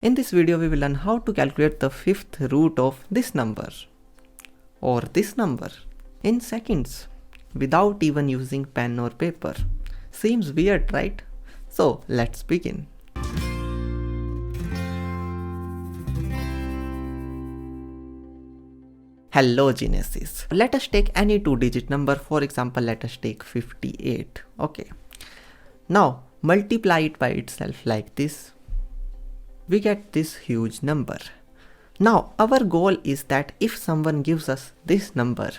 In this video, we will learn how to calculate the fifth root of this number or this number in seconds without even using pen or paper. Seems weird, right? So let's begin. Hello geniuses. Let us take any two-digit number. For example, let us take 58. Okay. Now multiply it by itself like this. We get this huge number. Now our goal is that if someone gives us this number,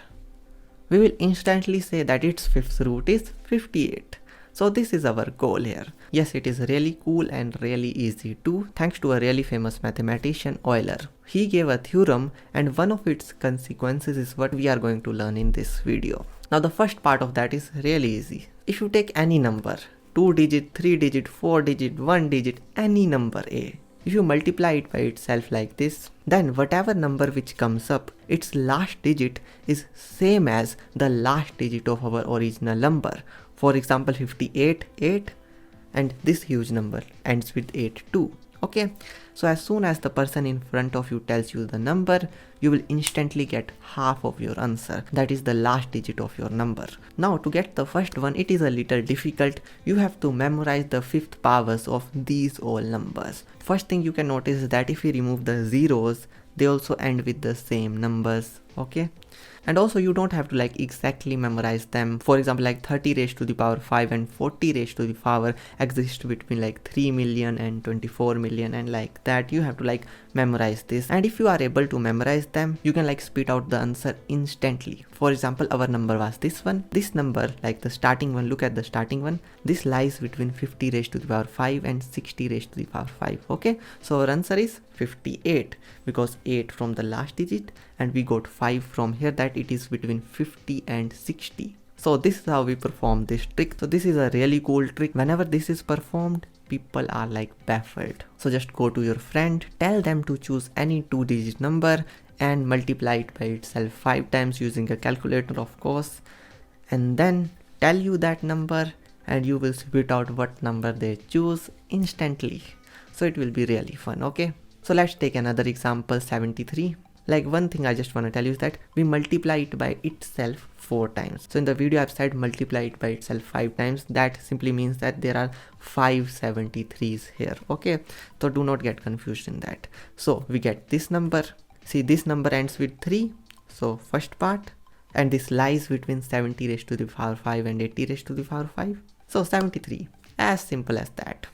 we will instantly say that its fifth root is 58. So this is our goal here. Yes, it is really cool and really easy too, thanks to a really famous mathematician, Euler. He gave a theorem and one of its consequences is what we are going to learn in this video. Now the first part of that is really easy. If you take any number, 2 digit, 3 digit, 4 digit, 1 digit, any number A, if you multiply it by itself like this, then whatever number which comes up, its last digit is same as the last digit of our original number. For example, 58, 8, and this huge number ends with 8 too. Okay, so as soon as the person in front of you tells you the number, you will instantly get half of your answer. That is the last digit of your number. Now to get the first one, it is a little difficult. You have to memorize the fifth powers of these all numbers. First thing you can notice is that if we remove the zeros, they also end with the same numbers. Okay, and also you don't have to like exactly memorize them. For example, like 30 raised to the power 5 and 40 raised to the power exist between like 3 million and 24 million, and like that you have to like memorize this. And if you are able to memorize them, you can like spit out the answer instantly. For example, our number was this one. This number, like the starting one, look at the starting one, this lies between 50 raised to the power 5 and 60 raised to the power 5. Okay, so our answer is 58 because 8 from the last digit and we got 5 from here, that it is between 50 and 60. So this is how we perform this trick. So this is a really cool trick. Whenever this is performed, people are like baffled. So just go to your friend, tell them to choose any two-digit number and multiply it by itself 5 times using a calculator, of course, and then tell you that number and you will spit out what number they choose instantly. So it will be really fun. Okay, so let's take another example, 73. Like one thing I just want to tell you is that we multiply it by itself 4 times. So in the video I've said multiply it by itself 5 times. That simply means that there are 5 73s here. Okay, so do not get confused in that. So we get this number. See, this number ends with 3. So first part, and this lies between 70 raised to the power 5 and 80 raised to the power 5. So 73, as simple as that.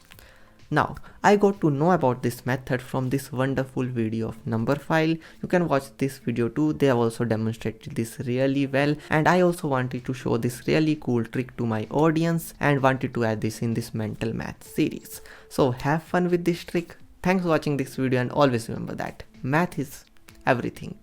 Now, I got to know about this method from this wonderful video of Numberphile. You can watch this video too. They have also demonstrated this really well. And I also wanted to show this really cool trick to my audience and wanted to add this in this mental math series. So have fun with this trick. Thanks for watching this video and always remember that math is everything.